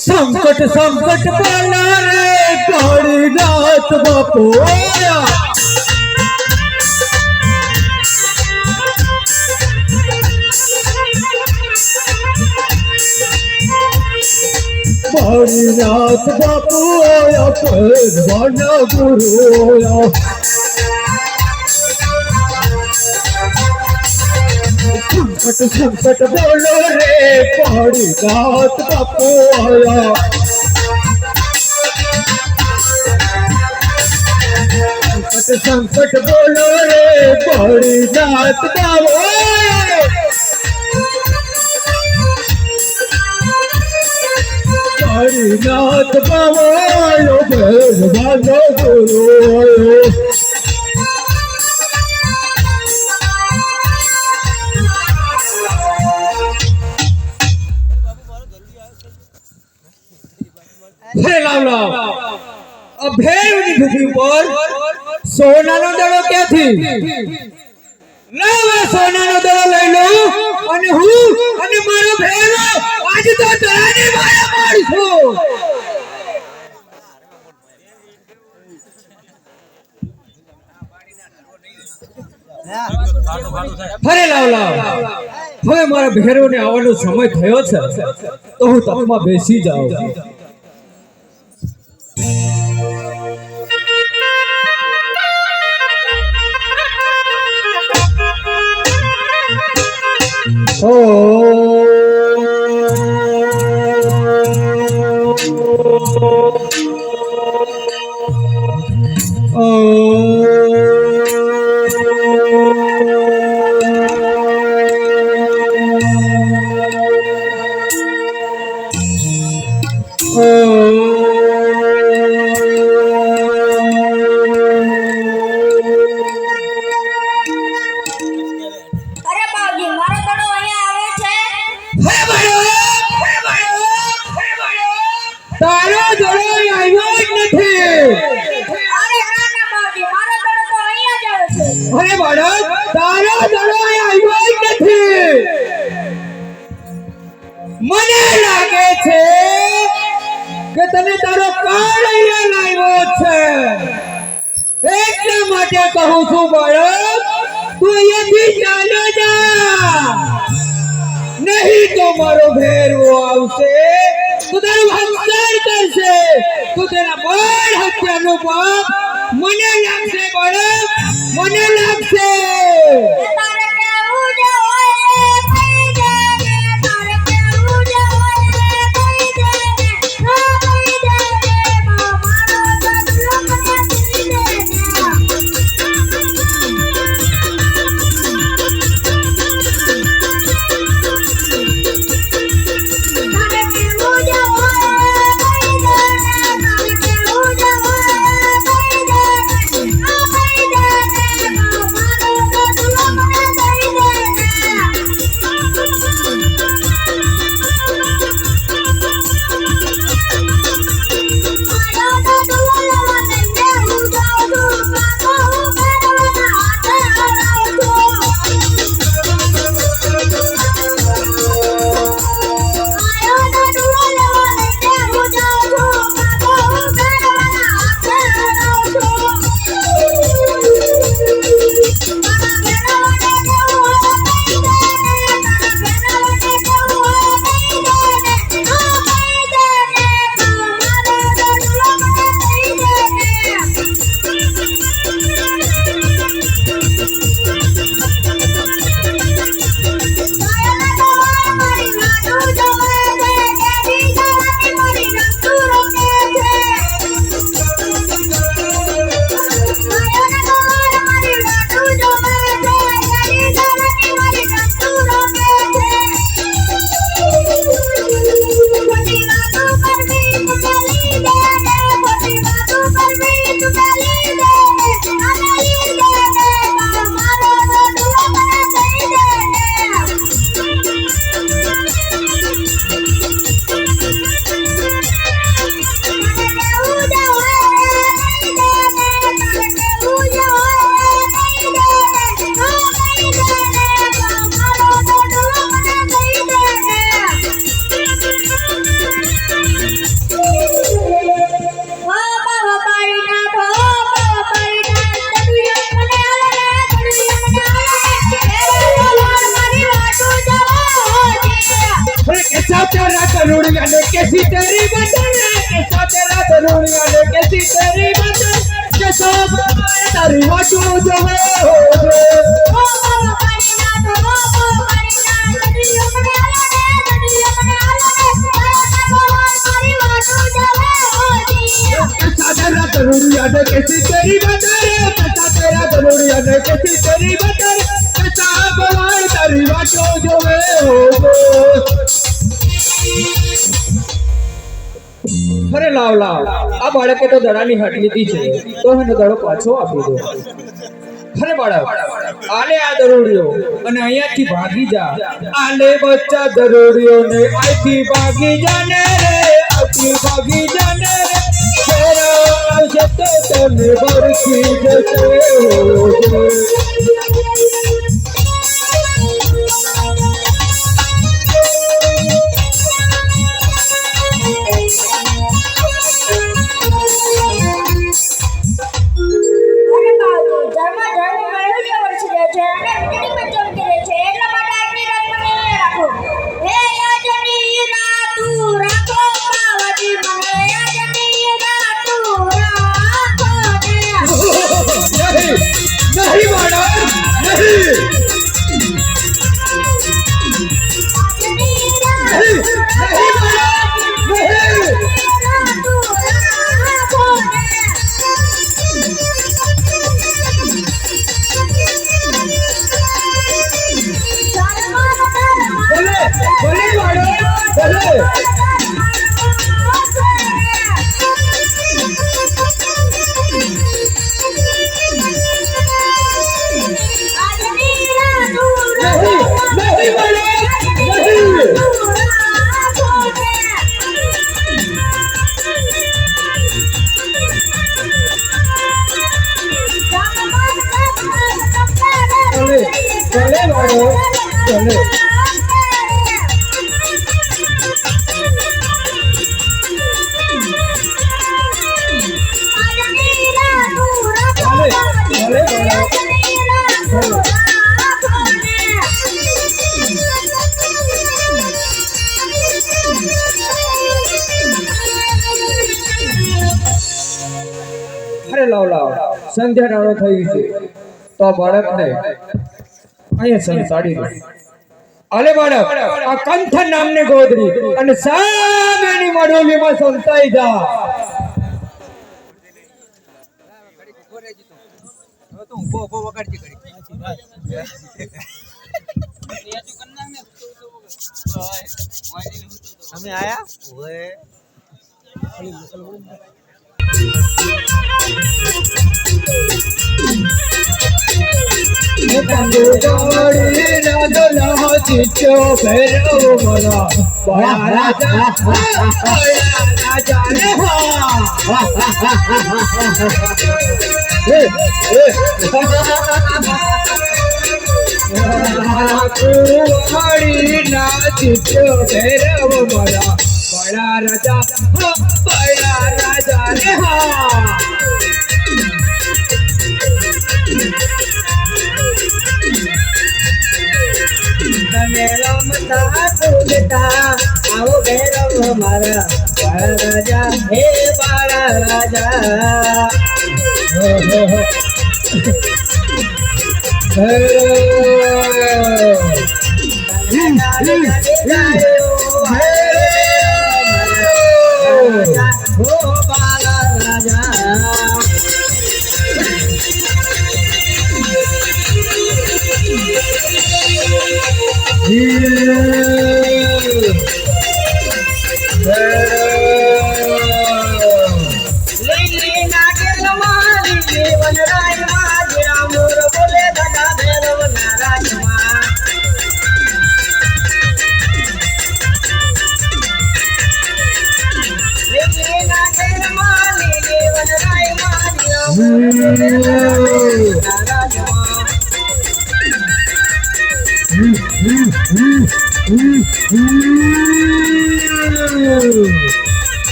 संकट संकट पाला रे कालीनाथ बापू कालीनाथ बापू आया परवाना गुरु आया संकट संकट बोलो रे कालीनाथ बापू आया संकट संकट बोलो रे कालीनाथ बाबू कालीनाथ बाबू आयो भगवानो गुरु आयो ભેળની ભૂમિ પર સોનાનો દડો ક્યાંથી લાવા સોનાનો દડો લઈ લો અને હું અને મારો ભેળો આજ તો તરાને માયા મારશું ફરે લાવ હવે મારા ભેરોને આવવાનો સમય થયો છે તો હું તપમાં બેસી જાઉં તારો દડો આવ્યો જ નથી અરે બાળક તારો દડો આવ્યો જ નથી મને લાગે છે કે તને તારો કાળ અહીંયા લાવ્યો છે એટલા માટે કહું છું બાળક તું અહીંયાથી ચાલ્યો જા નહીં તો મારો ભેરવો આવશે તું તારું હત્યાર કરશે તું તેના બાળ હત્યાનો પાપ મને લાગશે બાળક મને લાગશે कैसी तेरी बदन कैसा तेरा जरूरिया ने कैसी तेरी बदन कैसा तेरी वाटो जो है हो जरूरिया ने कैसी तेरी बदन कैसा तेरा जरूरिया ने कैसी तेरी बदन कैसा भगवान तेरी वाटो जो है हो અરે લાવ લાવ આ બાળકે તો દડાની હટ લીધી છે તો એને દડો પાછો આપી દો અરે બાળક આલે આ દરોડિયો અને અહીંયાથી ભાગી જા આલે બચ્ચા દરોડિયોને અહીંથી ભાગી જાને રે અહીંથી ભાગી જાને રે ફેર આવશે તો તને બરખી જશે नहीं माना नहीं नहीं नहीं माना नहीं बोले बोले मानो बोले चले बाड़ो चले अरे लाव लाव संध्या राणो थई छे तो बाळकने અહીંયા સંસાડી દો અલે બાળક આ કંઠન નામને ગોદરી અને સામેની મડોલીમાં સંતાઈ જા તો હું બો વગાડજી કરી અમે આયા ઓય कंगोड़ी राजला चिचो भैरव मरा बड़ा राजा रे कुंवाड़ी नाच भैरव मरा बड़ा राजा रे मेरा मता पूजता आओ भैरव हमारा बड़ा राजा हे बड़ा राजा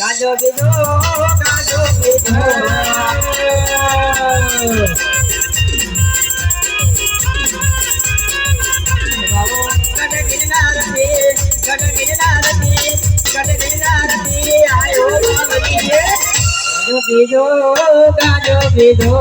ગાજો બીજો ગાજો બીજો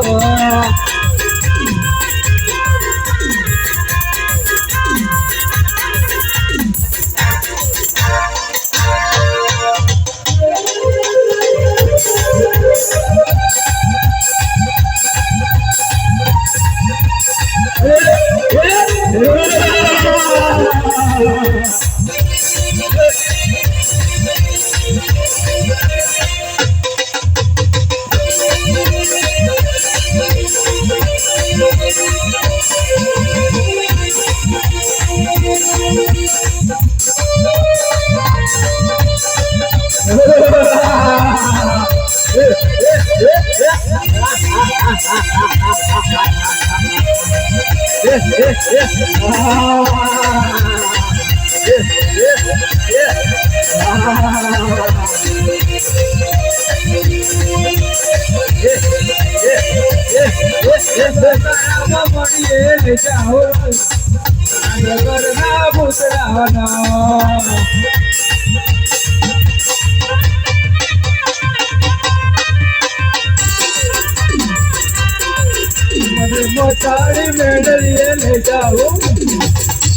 મોટાડી મેળવીએ લઈ જાઓ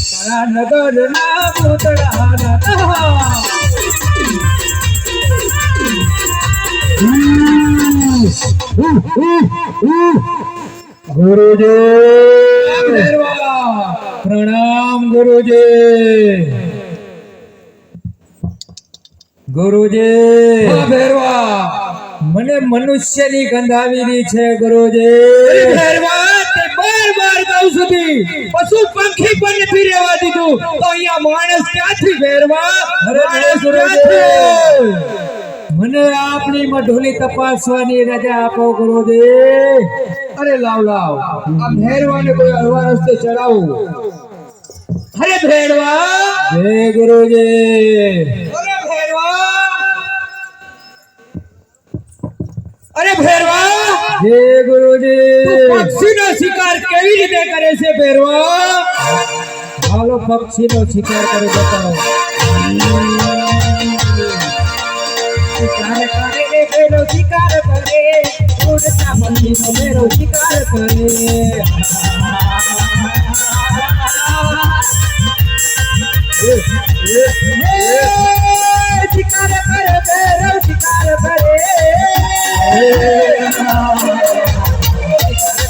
તારા નગર ના પૂતળા ગુરુજી પ્રણામ ગુરુજી ગુરુજી ભેરવા મને મનુષ્યની ગંધ આવી રહી છે ગુરુજી ભેરવા બાર કહું સુધી પશુ પંખી પણ નથી રહેવા દીધું તો અહીંયા માણસ ક્યાંથી ભેરવા મને આપની મઢોલી તપાસવાની રજા આપો ગુરુજી અરે લાવ લાવ આ ભેરવાને કોઈ હળવા રસ્તે ચડાવું અરે ભેરવા જય ગુરુજી અરે ભેરવા અરે ભેરવા જય ગુરુજી પક્ષીનો શિકાર કેવી રીતે કરે છે ભેરવા હાલો પક્ષીનો શિકાર કરે બતાવો શિકાર કરે બેનો શિકાર કરે ઉડતા પક્ષીનો બેનો શિકાર કરે શિકાર કરે બેનો શિકાર કરે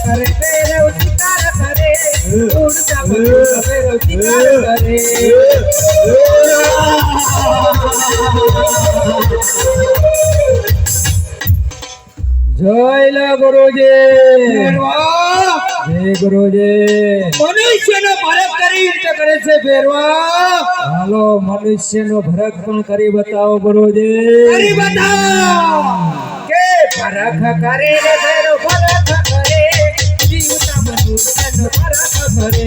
કરે બેનો શિકાર કરે ઉડતા પક્ષીનો બેનો શિકાર કરે જય લા ગુરુજી જય ગુરુજી મનુષ્યનો ભરત કરી રીતે કરે છે ભેરવા હાલો મનુષ્યનો ભરત પણ કરી બતાવો ગુરુજી કરી બતાવો કે ભરત કરે રે ભેરો ભરત કરે જીવતા મનુષ્યનો ભરત કરે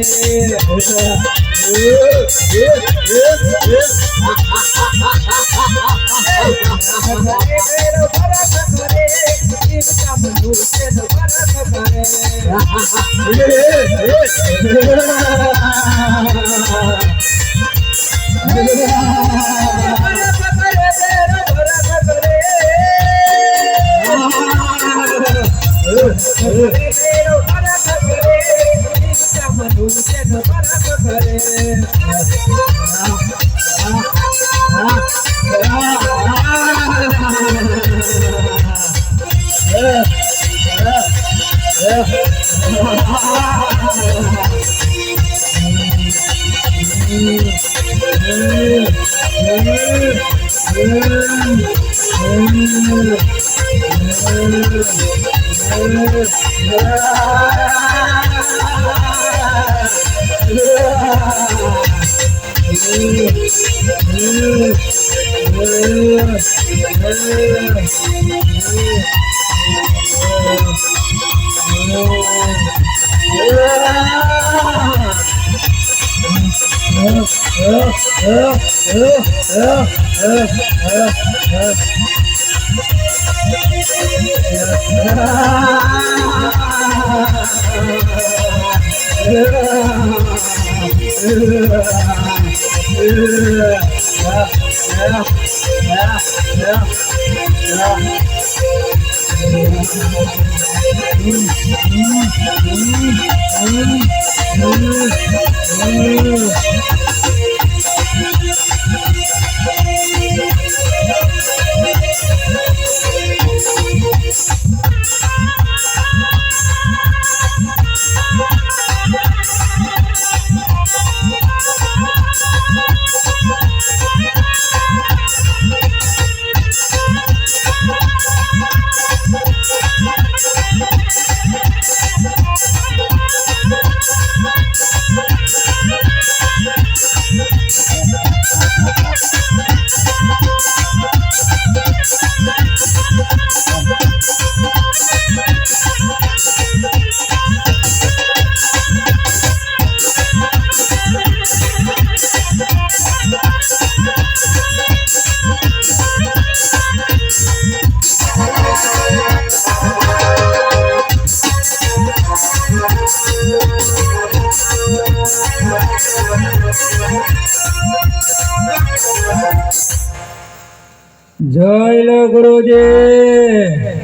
जय लो गुरुजी।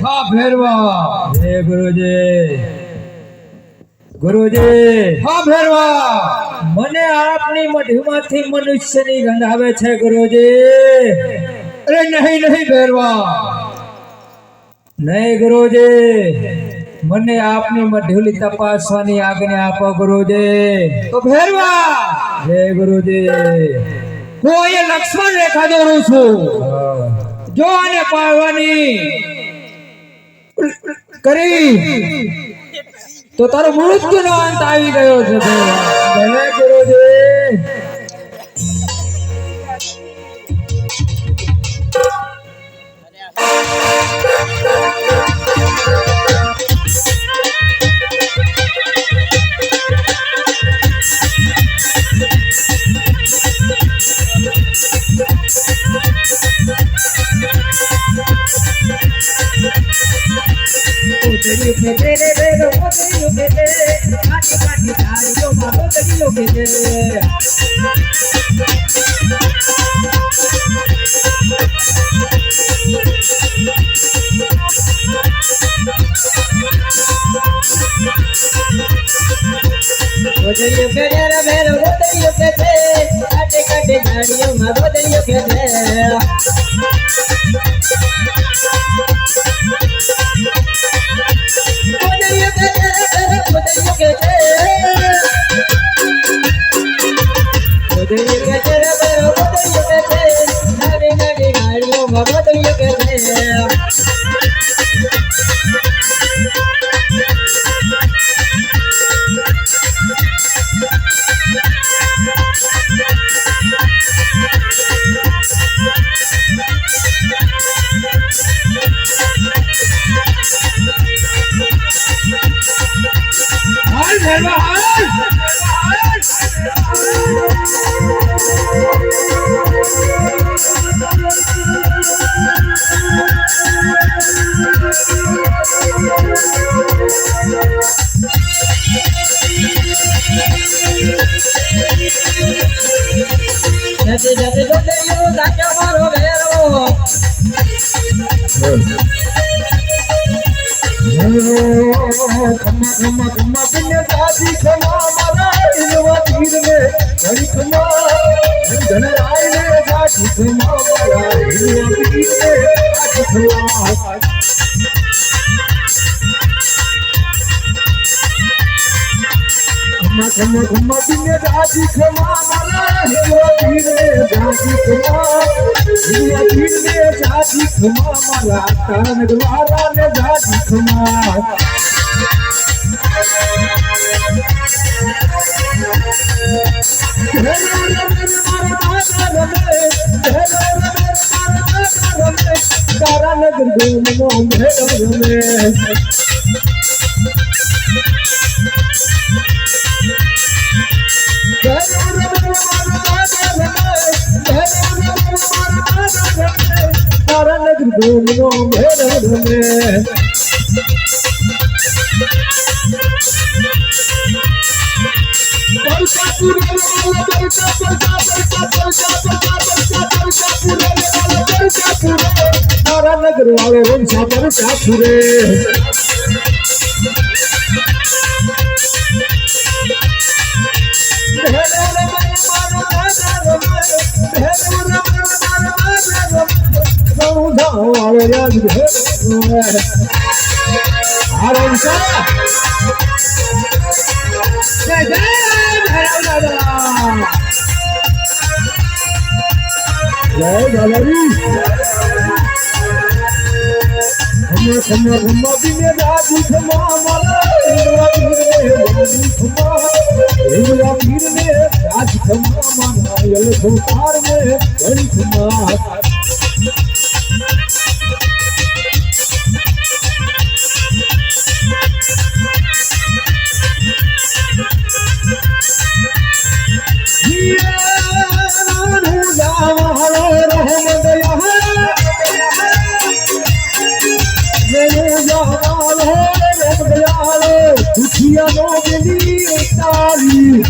हाँ भैरवा। जय गुरुजी। गुरुजी। हाँ भैरवा। मने आपनी मधुमाथी मनुष्यनी गंध आवे छे गुरुजी। अरे नहीं नहीं भैरवा। नहीं गुरुजी, मने आपनी मधुली तपासवानी आज्ञा आपो गुरुजी। तो भैरवा। जय गुरुजी। હું એ લક્ષ્મણ રેખા દોરું છું, જો આને પાડવાની કરી તો તારો મૃત્યુનો અંત આવી ગયો છે. જય ગુરુજી. નો મેળો રમે તારા નગર ધૂમ નો મેળો રમે તારા નગર વાળો વંશા પર ચાપુરે વાળો યાદ જય જય ભૈરવ દાદા જય દાદાજી ખમ્મા ખમ્મા બીને રાજુ ખમ્મા મારા હિંગળા પીર ને રાજ ખમ્મા મારા યલ સંસાર ને ઘણી ખમ્મા નો ગલી તારી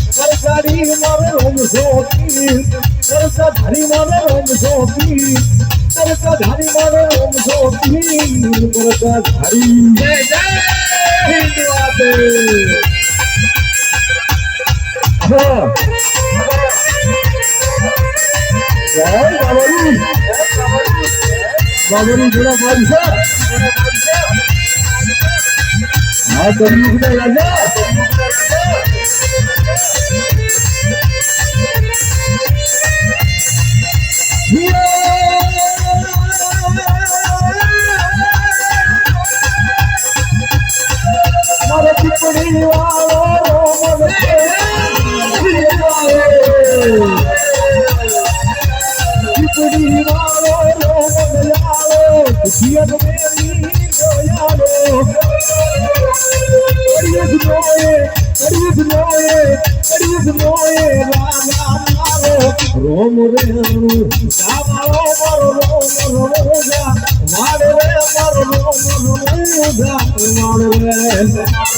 સરકારી મારે રોમ સોતી સરકારી મારે રોમ સોતી સરકારી મારે રોમ સોતી સરકારી જય જય હિન્દુ આતે બાબરી થોડા બાદશાહ હા કલયુગ ના રાજા મારા ટીપણી વાળો ટીપણી વાળો જીવન મેરી જોયાલો કડિયુગ નોએ રામ મારો રોમ રે જાવાળો મારો રોમ રોજા વાડે રે મારો રોમ રોજા વાડે રે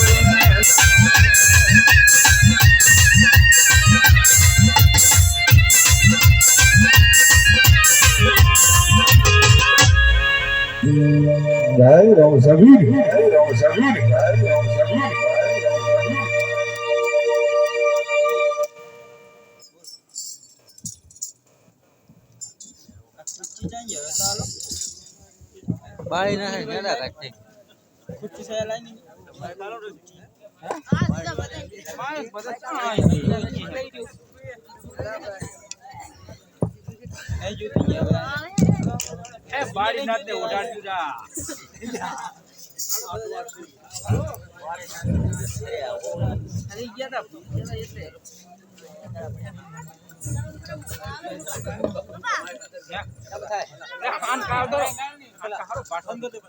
જય રામ સબીર બાળી ના હે નડા કાટે कुछ से लाइन नहीं बाड़ी नाते उड़ा जुड़ा अरे ये था ऐसे क्या अब था आन का दो आन का हारो पाठन दो दे